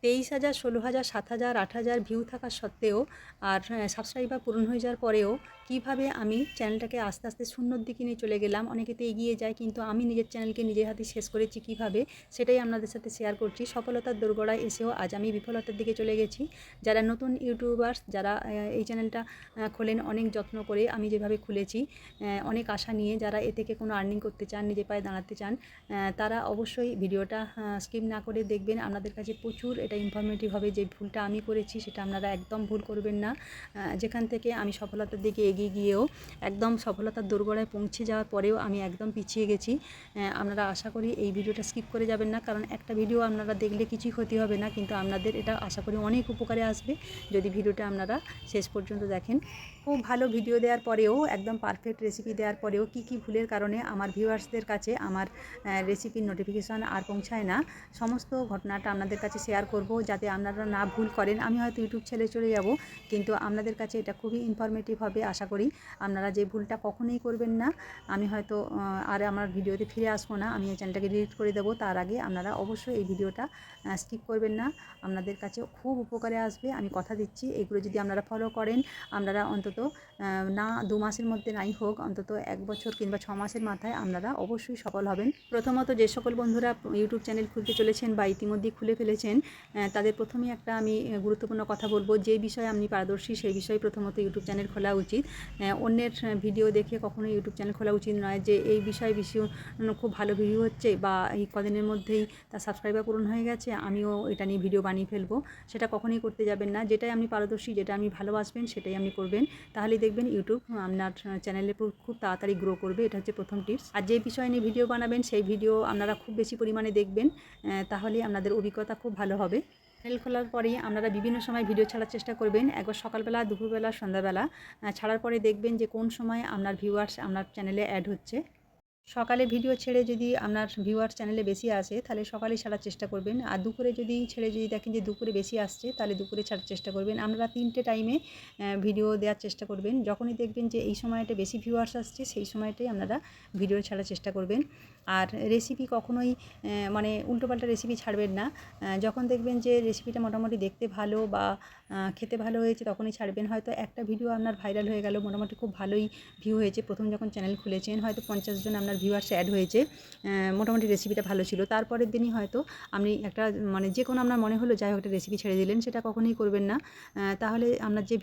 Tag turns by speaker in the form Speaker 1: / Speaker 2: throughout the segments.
Speaker 1: 23,000, 16,000, 7,000, 8,000 view থাকা সত্ত্বেও আর subscriber পূরণ হয়ে যাওয়ার পরেও কিভাবে আমি চ্যানেলটাকে আস্তে আস্তে শূন্যর দিকে নিয়ে চলে গেলাম। অনেকে তো এগিয়ে যায়, কিন্তু আমি নিজের চ্যানেলকে নিজের হাতে শেষ করেছি কিভাবে, সেটাই আপনাদের সাথে শেয়ার করছি। সফলতার দোরগোড়ায় এসেও আজ আমি বিফলতার দিকে চলে গেছি। যারা নতুন ইউটিউবার্স, যারা এই চ্যানেলটা খোলেন অনেক যত্ন করে, আমি যেভাবে খুলেছি অনেক আশা নিয়ে, যারা এ থেকে কোনো আর্নিং করতে চান, নিজে পায়ে দাঁড়াতে চান, তারা অবশ্যই ভিডিওটা স্কিপ না করে দেখবেন। আপনাদের কাছে প্রচুর এটা ইনফরমেটিভ হবে। যে ভুলটা আমি করেছি সেটা আপনারা একদম ভুল করবেন না। যেখান থেকে আমি সফলতার দিকে এগিয়ে গিয়েও একদম সফলতার দোরগোড়ায় পৌঁছে যাওয়ার পরেও আমি একদম পিছিয়ে গেছি। আপনারা আশা করি এই ভিডিওটা স্কিপ করে যাবেন না, কারণ একটা ভিডিও আপনারা দেখলে কিছুই ক্ষতি হবে না, কিন্তু আপনাদের এটা আশা করি অনেক উপকারে আসবে যদি ভিডিওটা আপনারা শেষ পর্যন্ত দেখেন। খুব ভালো ভিডিও দেওয়ার পরেও, একদম পারফেক্ট রেসিপি দেওয়ার পরেও কী কী ভুলের কারণে আমার ভিউয়ার্সদের কাছে আমার রেসিপির নোটিফিকেশান আর পৌঁছায় না, সমস্ত ঘটনাটা আপনাদের কাছে শেয়ার করব, যাতে আপনারা না ভুল করেন। আমি হয়তো ইউটিউব ছেড়ে চলে যাব, কিন্তু আপনাদের কাছে এটা খুবই ইনফরমেটিভ হবে। আশা করি আপনারা যে ভুলটা কখনোই করবেন না। আমি হয়তো আর আমার ভিডিওতে ফিরে আসবো না, আমি এই চ্যানেলটাকে ডিলিট করে দেবো। তার আগে আপনারা অবশ্যই এই ভিডিওটা স্কিপ করবেন না, আপনাদের কাছে খুব উপকারে আসবে, আমি কথা দিচ্ছি। এগুলো যদি আপনারা ফলো করেন, আপনারা অন্তত না 2 মাসের মধ্যে নাই হোক, অন্তত 1 বছর কিংবা 6 মাসের মাথায় আপনারা অবশ্যই সফল হবেন। প্রথমত যে সকল বন্ধুরা ইউটিউব চ্যানেল খুলতে চলেছেন বা ইতিমধ্যেই খুলে ফেলেছেন, তাদের প্রথমেই একটা আমি গুরুত্বপূর্ণ কথা বলবো। যে বিষয়ে আপনি পারদর্শী সেই বিষয়ে প্রথমত ইউটিউব চ্যানেল খোলা উচিত। অন্যের ভিডিও দেখে কখনো ইউটিউব চ্যানেল খোলা উচিত নয়। যে এই বিষয় খুব ভালো ভিডিও হচ্ছে বা এই কদিনের মধ্যেই তার সাবস্ক্রাইবার পূরণ হয়ে গেছে, আমিও এটা নিয়ে ভিডিও বানিয়ে ফেলবো, সেটা কখনোই করতে যাবেন না। যেটাই আপনি পারদর্শী, যেটা আপনি ভালোবাসবেন, সেটাই আপনি করবেন। তাহলেই দেখবেন ইউটিউব আপনার চ্যানেলে খুব তাড়াতাড়ি গ্রো করবে। এটা হচ্ছে প্রথম টিপস। আর যে বিষয় নিয়ে ভিডিও বানাবেন সেই ভিডিও আপনারা খুব বেশি পরিমাণে দেখবেন, তাহলে আপনাদের অভিজ্ঞতা খুব ভালো হবে। চ্যানেল খোলার পরেই আপনারা বিভিন্ন সময় ভিডিও ছাড়ার চেষ্টা করবেন। একবার সকালবেলা, দুপুরবেলা, সন্ধ্যাবেলা ছাড়ার পরে দেখবেন যে কোন সময় আপনার ভিউয়ার্স আপনার চ্যানেলে অ্যাড হচ্ছে। সকালে ভিডিও ছেড়ে যদি আপনার ভিউয়ার্স চ্যানেলে বেশি আসে, তাহলে সকালে ছাড়ার চেষ্টা করবেন। আর দুপুরে যদি দেখেন যে দুপুরে বেশি আসছে, তাহলে দুপুরে ছাড়ার চেষ্টা করবেন। আপনারা 3টে টাইমে ভিডিও দেওয়ার চেষ্টা করবেন। যখনই দেখবেন যে এই সময়টা বেশি ভিউয়ার্স আসছে, সেই সময়টাই আপনারা ভিডিও ছাড়ার চেষ্টা করবেন। আর রেসিপি কখনোই মানে উল্টোপাল্টা রেসিপি ছাড়বেন না। যখন দেখবেন যে রেসিপিটা মোটামুটি দেখতে ভালো বা খেতে ভালো হয়েছে, তখনই ছাড়বেন। হয়তো একটা ভিডিও আপনার ভাইরাল হয়ে গেল, মোটামুটি খুব ভালোই ভিউ হয়েছে, প্রথম যখন চ্যানেল খুলেছেন হয়তো 50 জন আপনার ভিউয়ার্স অ্যাড হয়েছে, মোটামুটি রেসিপিটা ভালো ছিল। তারপরের দিনই হয়তো আপনি একটা মানে যে কোনো আপনার মনে হলো যাই হোক একটা রেসিপি ছেড়ে দিলেন, সেটা কখনোই করবেন না। তাহলে আপনার যে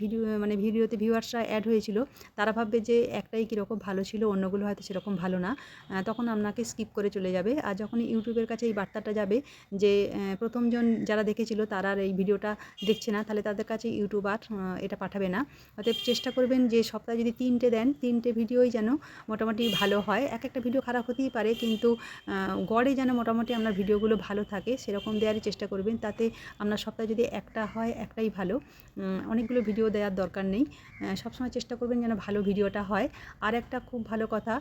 Speaker 1: ভিডিওতে ভিউয়ার্সরা অ্যাড হয়েছিল, তারা ভাববে যে একটাই কীরকম ভালো ছিল, অন্যগুলো হয়তো সেরকম ভালো না, তখন আপনাকে স্কিপ করে চলে যাবে। আর যখন ইউটিউবের কাছে এই বার্তাটা যাবে যে প্রথমজন যারা দেখেছিল তারা আর এই ভিডিওটা দেখছে না, তাহলে তাদের কাছে ইউটিউব আর এটা পাঠাবে না। অতএব চেষ্টা করবেন যে সপ্তাহে যদি 3টে দেন, 3টে ভিডিওই যেন মোটামুটি ভালো হয়। একটা ভিডিও খারাপ হতেই পারে, কিন্তু গড়ে যেন মোটামুটি আপনার ভিডিওগুলো ভালো থাকে, সেরকম দেওয়ারই চেষ্টা করবেন। তাতে আপনার সপ্তাহে যদি একটা হয়, একটাই ভালো, অনেকগুলো ভিডিও দেওয়ার দরকার নেই। সবসময় চেষ্টা করবেন যেন ভালো ভিডিওটা হয়। আর একটা খুব ভালো কথা,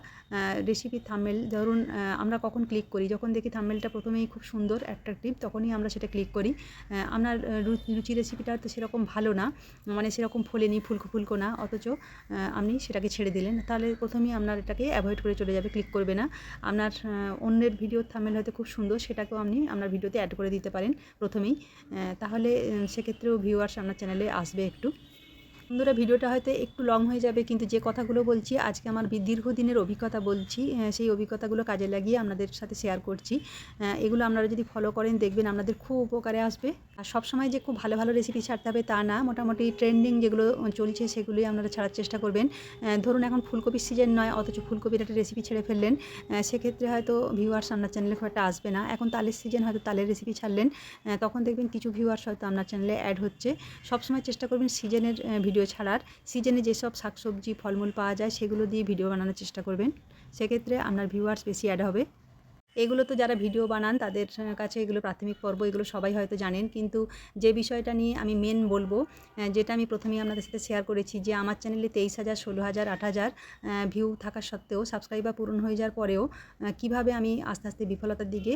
Speaker 1: রেসিপি থাম্বনেল ধরুন আমরা কখন ক্লিক করি, যখন দেখি থাম্বনেলটা প্রথমেই খুব সুন্দর অ্যাট্রাকটিভ, তখনই আমরা সেটা ক্লিক করি। আপনার লুচি রেসিপিটা তো সেরকম ভালো না, মানে সেরকম ফোলেনি, ফুলকো ফুলকো না, অথচ আপনি সেটাকে ছেড়ে দিলেন, তাহলে প্রথমেই আপনার এটাকে অ্যাভয়েড করে চলে যাবে, ক্লিক করবে না। আপনার অন্যের ভিডিওর থাম্বনেল হয়তো খুব সুন্দর, সেটাকেও আপনি আপনার ভিডিওতে অ্যাড করে দিতে পারেন প্রথমেই, তাহলে সেক্ষেত্রেও ভিউয়ার্স আপনার চ্যানেলে আসবে একটু। বন্ধুরা, ভিডিওটা হয়তো একটু লং হয়ে যাবে, কিন্তু যে কথাগুলো বলছি আজকে আমার দীর্ঘদিনের অভিজ্ঞতা বলছি, সেই অভিজ্ঞতাগুলো কাজে লাগিয়ে আপনাদের সাথে শেয়ার করছি। এগুলো আপনারা যদি ফলো করেন, দেখবেন আপনাদের খুব উপকারে আসবে। আর সবসময় যে খুব ভালো ভালো রেসিপি ছাড়তে হবে তা না, মোটামুটি ট্রেন্ডিং যেগুলো চলছে সেগুলোই আপনারা ছাড়ার চেষ্টা করবেন। ধরুন এখন ফুলকপির সিজন নয়, অথচ ফুলকপির একটা রেসিপি ছেড়ে ফেললেন, সেক্ষেত্রে হয়তো ভিউয়ার্স আপনার চ্যানেলে খুব একটা আসবে না। এখন তালের সিজন, হয়তো তালের রেসিপি ছাড়লেন, তখন দেখবেন কিছু ভিউয়ার্স হয়তো আপনার চ্যানেলে অ্যাড হচ্ছে। সবসময় চেষ্টা করবেন সিজনের ভিডিও ছাড়ার। সিজনে যেসব শাকসবজি, ফলমূল পাওয়া যায় সেগুলো দিয়ে ভিডিও বানানোর চেষ্টা করবেন, সেক্ষেত্রে আপনার ভিউয়ার্স বেশি অ্যাড হবে। এগুলো তো যারা ভিডিও বানান তাদের কাছে এগুলো প্রাথমিক পর্ব, এগুলো সবাই হয়তো জানেন, কিন্তু যে বিষয়টা নিয়ে আমি মেন বলবো, যেটা আমি প্রথমেই আপনাদের সাথে শেয়ার করেছি, যে আমার চ্যানেলে 23,000, 16,000, 8,000 ভিউ থাকা সত্ত্বেও, সাবস্ক্রাইবার পূরণ হয়ে যাওয়ার পরেও কিভাবে আমি আস্তে আস্তে বিফলতার দিকে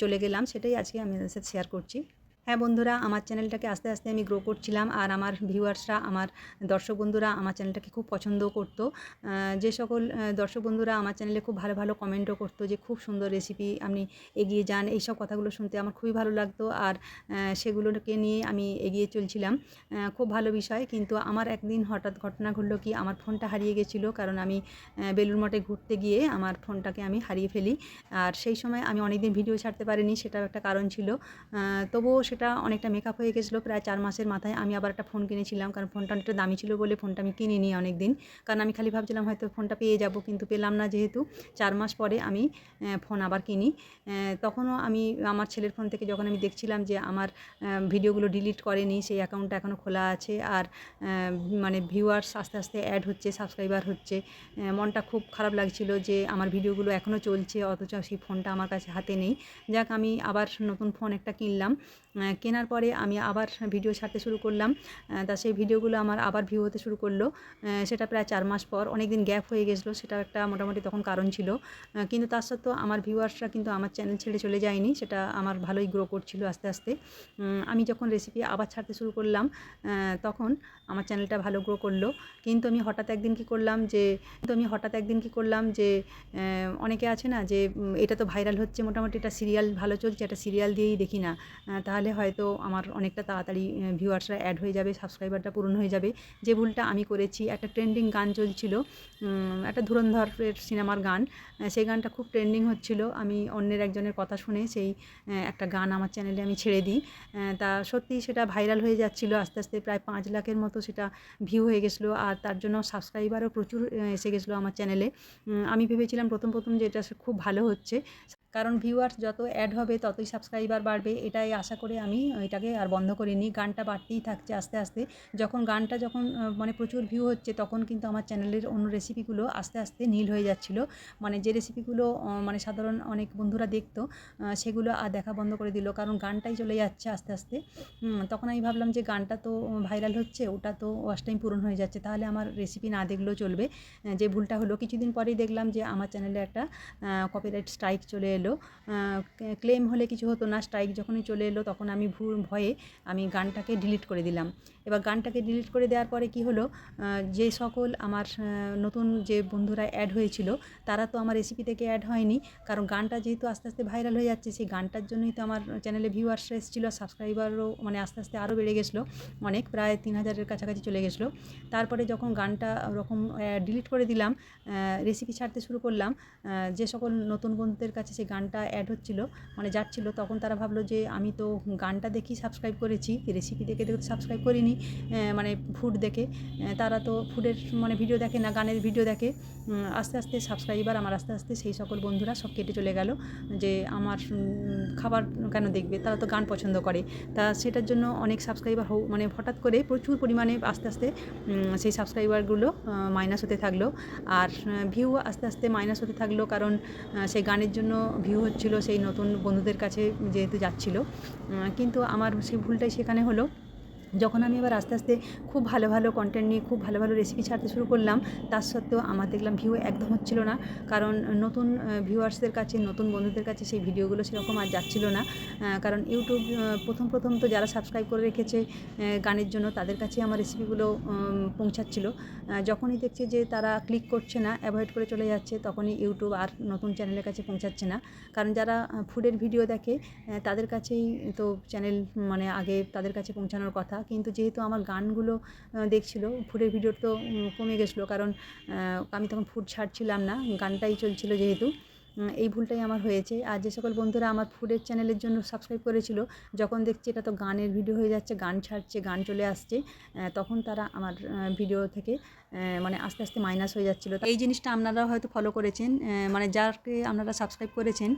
Speaker 1: চলে গেলাম, সেটাই আজকে আমি আপনাদের সাথে শেয়ার করছি। হ্যাঁ বন্ধুরা, আমার চ্যানেলটাকে আস্তে আস্তে আমি গ্রো করছিলাম, আর আমার ভিউয়ার্সরা, আমার দর্শক বন্ধুরা আমার চ্যানেলটাকে খুব পছন্দ করতো। যে সকল দর্শক বন্ধুরা আমার চ্যানেলে খুব ভালো ভালো কমেন্টও করতো যে খুব সুন্দর রেসিপি, আপনি এগিয়ে যান, এইসব কথাগুলো শুনতে আমার খুবই ভালো লাগতো। আর সেগুলোকে নিয়ে আমি এগিয়ে চলছিলাম। খুব ভালো বিষয়। কিন্তু আমার একদিন হঠাৎ ঘটনা ঘটলো কি, আমার ফোনটা হারিয়ে গেছিলো। কারণ আমি বেলুড় মঠে ঘুরতে গিয়ে আমার ফোনটাকে আমি হারিয়ে ফেলি। আর সেই সময় আমি অনেকদিন ভিডিও ছাড়তে পারিনি, সেটাও একটা কারণ ছিল। তবুও সেটা অনেকটা মেকআপ হয়ে গেছিলো। প্রায় 4 মাসের মাথায় আমি আবার একটা ফোন কিনেছিলাম, কারণ ফোনটা অনেকটা দামি ছিল বলে ফোনটা আমি কিনিনি অনেক দিন। কারণ আমি খালি ভাবছিলাম হয়তো ফোনটা পেয়ে যাব, কিন্তু পেলাম না। যেহেতু 4 মাস পরে আমি ফোন আবার কিনি। তখনও আমি আমার ছেলের ফোন থেকে যখন আমি দেখছিলাম যে আমার ভিডিওগুলো ডিলিট করেনি, সেই অ্যাকাউন্টটা এখনও খোলা আছে, আর মানে ভিউয়ার্স আস্তে আস্তে অ্যাড হচ্ছে, সাবস্ক্রাইবার হচ্ছে। মনটা খুব খারাপ লাগছিল যে আমার ভিডিওগুলো এখনও চলছে, অথচ সেই ফোনটা আমার কাছে হাতে নেই। যাক, আমি আবার নতুন ফোন একটা কিনলাম। কেনার পরে আমি আবার ভিডিও ছাড়তে শুরু করলাম। তা সেই ভিডিওগুলো আমার আবার ভিউ হতে শুরু করলো। সেটা প্রায় 4 মাস পর। অনেক দিন গ্যাপ হয়ে গেছিলো, সেটাও একটা মোটামুটি তখন কারণ ছিল। কিন্তু তার সত্ত্বেও আমার ভিউয়ার্সরা কিন্তু আমার চ্যানেল ছেড়ে চলে যায়নি, সেটা আমার ভালোই গ্রো করছিল আস্তে আস্তে। আমি যখন রেসিপি আবার ছাড়তে শুরু করলাম, তখন আমার চ্যানেলটা ভালো গ্রো করলো। কিন্তু আমি হঠাৎ একদিন কী করলাম যে অনেকে আছে না যে এটা তো ভাইরাল হচ্ছে, মোটামুটি এটা সিরিয়াল ভালো চলছে, একটা সিরিয়াল দিয়েই দেখি না, তাহলে হয়তো আমার অনেকটা তাড়াতাড়ি ভিউয়ার্সরা অ্যাড হয়ে যাবে, সাবস্ক্রাইবারটা পূরণ হয়ে যাবে। যে ভুলটা আমি করেছি, একটা ট্রেন্ডিং গান চলছিল, একটা ধুরন্ধরের সিনেমার গান। সেই গানটা খুব ট্রেন্ডিং হচ্ছিল। আমি অন্যের একজনের কথা শুনে সেই একটা গান আমার চ্যানেলে আমি ছেড়ে দিই। তা সত্যিই সেটা ভাইরাল হয়ে যাচ্ছিলো আস্তে আস্তে। প্রায় 5 লাখের মতো সেটা ভিউ হয়ে গেছিলো, আর তার জন্য সাবস্ক্রাইবারও প্রচুর এসে গেছিলো আমার চ্যানেলে। আমি ভেবেছিলাম প্রথম যে এটা খুব ভালো হচ্ছে, কারণ ভিউয়ার্স যত অ্যাড হবে ততই সাবস্ক্রাইবার বাড়বে, এটাই আশা করে আমি এটাকে আর বন্ধ করিনি। গানটা বাড়তেই থাকছে আস্তে আস্তে। যখন মানে প্রচুর ভিউ হচ্ছে, তখন কিন্তু আমার চ্যানেলের অন্য রেসিপিগুলো আস্তে আস্তে নীল হয়ে যাচ্ছিলো। মানে যে রেসিপিগুলো মানে সাধারণ অনেক বন্ধুরা দেখতো, সেগুলো আর দেখা বন্ধ করে দিল, কারণ গানটাই চলে যাচ্ছে আস্তে আস্তে। তখন আমি ভাবলাম যে গানটা তো ভাইরাল হচ্ছে, ওটা তো ওয়াচ টাইম পূরণ হয়ে যাচ্ছে, তাহলে আমার রেসিপি না দেখলেও চলবে। যে ভুলটা হলো, কিছুদিন পরেই দেখলাম যে আমার চ্যানেলে একটা কপিরাইট স্ট্রাইক চলে এলো। ক্লেম হলে কিছু হতো না, স্ট্রাইক যখনই চলে এলো তখন আমি ভয়ে আমি গানটাকে ডিলিট করে দিলাম। এবার গানটাকে ডিলিট করে দেওয়ার পরে কি হলো, যে সকল আমার নতুন যে বন্ধুরা অ্যাড হয়েছিল, তারা তো আমার রেসিপি থেকে অ্যাড হয়নি, কারণ গানটা যেহেতু আস্তে আস্তে ভাইরাল হয়ে যাচ্ছে, সেই গানটার জন্যই তো আমার চ্যানেলে ভিউয়ার্স এসেছিলো, সাবস্ক্রাইবারও মানে আস্তে আস্তে আরও বেড়ে গেছিলো, অনেক প্রায় 3000-এর কাছাকাছি চলে গেছিলো। তারপরে যখন গানটা ওরকম ডিলিট করে দিলাম, রেসিপি ছাড়তে শুরু করলাম, যে সকল নতুন বন্ধুদের কাছে সেই গানটা অ্যাড হচ্ছিলো, মানে যাচ্ছিলো, তখন তারা ভাবলো যে আমি তো গানটা দেখেই সাবস্ক্রাইব করেছি, রেসিপি দেখে তো সাবস্ক্রাইব করিনি। মানে ফুড দেখে, তারা তো ফুডের মানে ভিডিও দেখে না, গানের ভিডিও দেখে। আস্তে আস্তে সাবস্ক্রাইবার আমার আস্তে আস্তে সেই সকল বন্ধুরা সব কেটে চলে গেল, যে আমার খাবার কেন দেখবে, তারা তো গান পছন্দ করে। তা সেটার জন্য অনেক সাবস্ক্রাইবার মানে হঠাৎ করে প্রচুর পরিমাণে আস্তে আস্তে সেই সাবস্ক্রাইবারগুলো মাইনাস হতে থাকলো, আর ভিউ আস্তে আস্তে মাইনাস হতে থাকলো, কারণ সেই গানের জন্য ভিউ হচ্ছিলো সেই নতুন বন্ধুদের কাছে যেহেতু যাচ্ছিলো। কিন্তু আমার সেই ভুলটাই সেখানে হলো। যখন আমি এবার আস্তে আস্তে খুব ভালো ভালো কন্টেন্ট নিয়ে খুব ভালো ভালো রেসিপি ছাড়তে শুরু করলাম, তার সত্ত্বেও আমার দেখলাম ভিউ একদম হচ্ছিল না, কারণ নতুন ভিউয়ার্সদের কাছে, নতুন বন্ধুদের কাছে সেই ভিডিওগুলো সেরকম আর যাচ্ছিল না। কারণ ইউটিউব প্রথম তো যারা সাবস্ক্রাইব করে রেখেছে গানের জন্য, তাদের কাছে আমার রেসিপিগুলো পৌঁছাচ্ছিল। যখনই দেখছে যে তারা ক্লিক করছে না, অ্যাভয়েড করে চলে যাচ্ছে, তখনই ইউটিউব আর নতুন চ্যানেলের কাছে পৌঁছাচ্ছে না। কারণ যারা ফুডের ভিডিও দেখে, তাদের কাছেই তো চ্যানেল মানে আগে তাদের কাছে পৌঁছানোর কথা। কিন্তু যেহেতু আমার গানগুলো দেখছিল, ফুডের ভিডিও তো কমে গেছিলো, কারণ আমি তখন ফুড ছাড়ছিলাম না, গানটাই চলছিল যেহেতু। এই ভুলটাই আমার হয়েছে। আর যে সকল বন্ধুরা আমার ফুডের চ্যানেলের জন্য সাবস্ক্রাইব করেছিল, যখন দেখছে এটা তো গানের ভিডিও হয়ে যাচ্ছে, গান ছাড়ছে, গান চলে আসছে, তখন তারা আমার ভিডিও থেকে মানে আস্তে আস্তে মাইনাস হয়ে যাচ্ছিলো। এই জিনিসটা আপনারাও হয়তো ফলো করেছেন, মানে যাকে আপনারা সাবস্ক্রাইব করেছেন,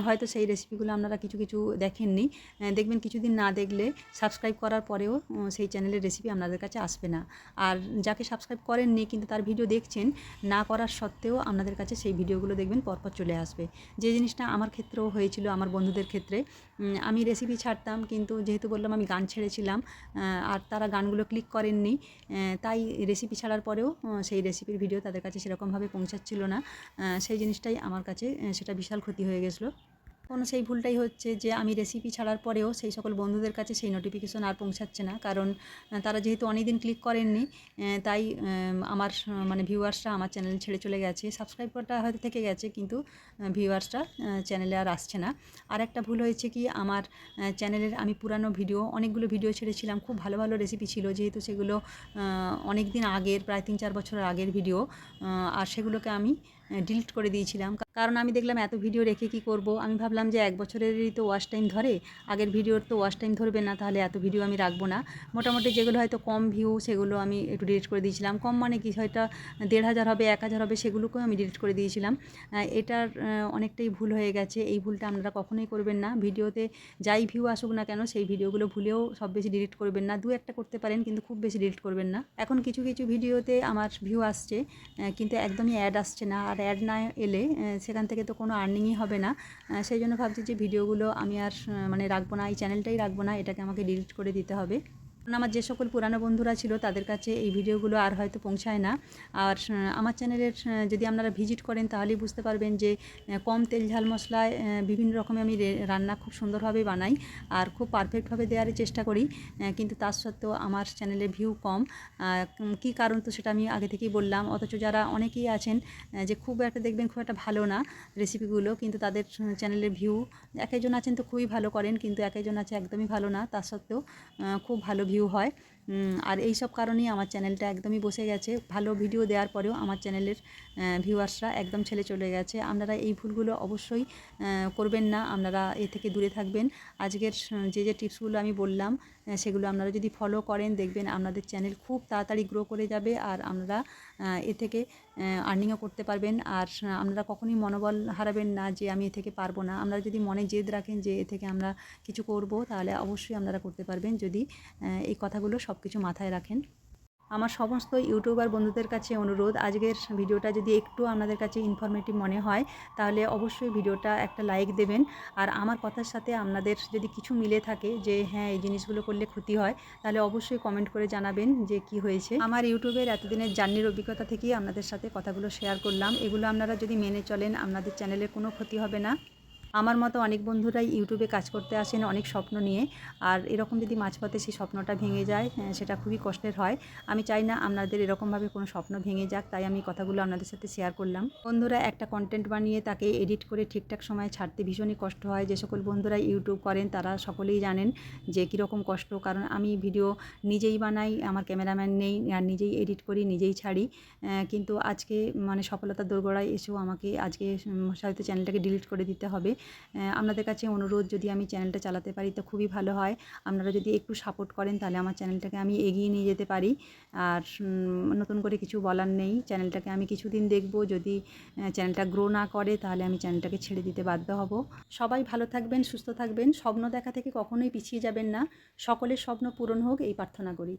Speaker 1: হয়তো সেই রেসিপিগুলো আপনারা কিছু কিছু দেখেননি। দেখবেন কিছুদিন না দেখলে সাবস্ক্রাইব করার পরেও সেই চ্যানেলের রেসিপি আপনাদের কাছে আসবে না। আর যাকে সাবস্ক্রাইব করেননি কিন্তু তার ভিডিও দেখছেন, না করার সত্ত্বেও আপনাদের কাছে সেই ভিডিওগুলো দেখবেন পরপর চলে আসবে। যে জিনিসটা আমার ক্ষেত্রেও হয়েছিল, আমার বন্ধুদের ক্ষেত্রে। আমি রেসিপি ছাড়তাম, কিন্তু যেহেতু বললাম আমি গান ছেড়েছিলাম, আর তারা গানগুলো ক্লিক করেননি, তাই রেসিপি ছাড়ার পরেও সেই রেসিপির ভিডিও তাদের কাছে সেরকমভাবে পৌঁছাচ্ছিল না। সেই জিনিসটাই আমার কাছে সেটা বিশাল ক্ষতি হয়ে গেছিলো। কোনো সেই ভুলটাই হচ্ছে যে আমি রেসিপি ছাড়ার পরেও সেই সকল বন্ধুদের কাছে সেই নোটিফিকেশন আর পৌঁছাচ্ছে না, কারণ তারা যেহেতু অনেক দিন ক্লিক করেননি, তাই আমার মানে ভিউয়ার্সরা আমার চ্যানেল ছেড়ে চলে গেছে। সাবস্ক্রাইবারটা হয়তো থেকে গেছে, কিন্তু ভিউয়ার্সরা চ্যানেলে আর আসছে না। আর একটা ভুল হয়েছে কি, আমার চ্যানেলের আমি পুরানো ভিডিও অনেকগুলো ভিডিও ছেড়েছিলাম, খুব ভালো ভালো রেসিপি ছিল, যেহেতু সেগুলো অনেক দিন আগের, প্রায় 3-4 বছরের আগের ভিডিও, আর সেগুলোকে আমি ডিলিট করে দিয়েছিলাম। কারণ আমি দেখলাম এত ভিডিও রেখে কি করব, আমি ভাবলাম যে 1 বছরেরই তো ওয়াচ টাইম ধরে, আগের ভিডিওর তো ওয়াচ টাইম ধরবে না, তাহলে এত ভিডিও আমি রাখবো না। মোটামুটি যেগুলো হয়তো কম ভিউ সেগুলো আমি একটু ডিলিট করে দিয়েছিলাম। কম মানে কি, হয়তো 1500 হবে, 1000 হবে, সেগুলোকেও আমি ডিলিট করে দিয়েছিলাম। এটার অনেকটাই ভুল হয়ে গেছে। এই ভুলটা আপনারা কখনোই করবেন না। ভিডিওতে যাই ভিউ আসুক না কেন, সেই ভিডিওগুলো ভুলেও সব বেশি ডিলিট করবেন না। 2-1টা করতে পারেন, কিন্তু খুব বেশি ডিলিট করবেন না। এখন কিছু কিছু ভিডিওতে আমার ভিউ আসছে, কিন্তু একদমই অ্যাড আসছে না, আর অ্যাড না এলে সেখান থেকে তো কোনো আর্নিংই হবে না। সেই জন্য ভাবছি যে ভিডিওগুলো আমি আর মানে রাখবো না, এই চ্যানেলটাই রাখবো না, এটাকে আমাকে ডিলিট করে দিতে হবে। কারণ আমার যে সকল পুরানো বন্ধুরা ছিল তাদের কাছে এই ভিডিওগুলো আর হয়তো পৌঁছায় না। আর আমার চ্যানেলের যদি আপনারা ভিজিট করেন তাহলেই বুঝতে পারবেন যে কম তেল ঝাল মশলায় বিভিন্ন রকমের আমি রান্না খুব সুন্দরভাবে বানাই, আর খুব পারফেক্টভাবে দেওয়ার চেষ্টা করি, কিন্তু তার সত্ত্বেও আমার চ্যানেলে ভিউ কম। কী কারণ তো সেটা আমি আগে থেকেই বললাম। অথচ যারা অনেকেই আছেন যে খুব একটা দেখবেন খুব একটা ভালো না রেসিপিগুলো, কিন্তু তাদের চ্যানেলের ভিউ, এক একজন আছেন তো খুবই ভালো করেন, কিন্তু এক একজন আছে একদমই ভালো না, তার সত্ত্বেও খুব ভালো ভিউ হয়। আর এই সব কারণেই আমার চ্যানেলটা একদমই বসে গেছে। ভালো ভিডিও দেওয়ার পরেও আমার চ্যানেলের ভিউয়ার্সরা একদম ছেড়ে চলে গেছে। আপনারা এই ভুলগুলো অবশ্যই করবেন না, আপনারা এ থেকে দূরে থাকবেন। আজকের যে টিপসগুলো আমি বললাম, সেগুলো আপনারা যদি ফলো করেন, দেখবেন আপনাদের চ্যানেল খুব তাড়াতাড়ি গ্রো করে যাবে, আর আপনারা এ থেকে আর্নিংও করতে পারবেন। আর আপনারা কখনোই মনোবল হারাবেন না যে আমি এ থেকে পারবো না। আপনারা যদি মনে জেদ রাখেন যে এ থেকে আমরা কিছু করব, তাহলে অবশ্যই আপনারা করতে পারবেন, যদি এই কথাগুলো সব কিছু মাথায় রাখেন। আমার সমস্ত ইউটিউবার বন্ধুদের কাছে অনুরোধ, আজকের ভিডিওটা যদি একটু আপনাদের কাছে ইনফরমেটিভ মনে হয়, তাহলে অবশ্যই ভিডিওটা একটা লাইক দেবেন। আর আমার কথার সাথে আপনাদের যদি কিছু মিলে থাকে যে হ্যাঁ এই জিনিসগুলো করলে ক্ষতি হয়, তাহলে অবশ্যই কমেন্ট করে জানাবেন যে কি হয়েছে। আমার ইউটিউবের এতদিনের জার্নির অভিজ্ঞতা থেকেই আপনাদের সাথে কথাগুলো শেয়ার করলাম। এগুলো আপনারা যদি মেনে চলেন, আপনাদের চ্যানেলের কোনো ক্ষতি হবে না। আমার মতো অনেক বন্ধুরাই ইউটিউবে কাজ করতে আসেন অনেক স্বপ্ন নিয়ে, আর এরকম যদি মাঝপথে সেই স্বপ্নটা ভেঙে যায়, সেটা খুবই কষ্টের হয়। আমি চাই না আপনাদের এরকমভাবে কোনো স্বপ্ন ভেঙে যাক, তাই আমি কথাগুলো আপনাদের সাথে শেয়ার করলাম। বন্ধুরা, একটা কন্টেন্ট বানিয়ে তাকে এডিট করে ঠিকঠাক সময়ে ছাড়তে ভীষণই কষ্ট হয়। যে সকল বন্ধুরা ইউটিউব করেন তারা সকলেই জানেন যে কীরকম কষ্ট, কারণ আমি ভিডিও নিজেই বানাই, আমার ক্যামেরাম্যান নেই, আর নিজেই এডিট করি, নিজেই ছাড়ি। কিন্তু আজকে মানে সফলতার দোরগোড়ায় এসেও আমাকে আজকে হয়তো চ্যানেলটাকে ডিলিট করে দিতে হবে। আপনাদের কাছে অনুরোধ, যদি আমি চ্যানেলটা চালাতে পারি তো খুবই ভালো হয়। আপনারা যদি একটু সাপোর্ট করেন, তাহলে আমার চ্যানেলটাকে আমি এগিয়ে নিয়ে যেতে পারি। আর নতুন করে কিছু বলার নেই, চ্যানেলটাকে আমি কিছুদিন দেখব, যদি চ্যানেলটা গ্রো না করে তাহলে আমি চ্যানেলটাকে ছেড়ে দিতে বাধ্য হব। সবাই ভালো থাকবেন, সুস্থ থাকবেন, স্বপ্ন দেখা থেকে কখনোই পিছিয়ে যাবেন না। সকলের স্বপ্ন পূরণ হোক এই প্রার্থনা করি।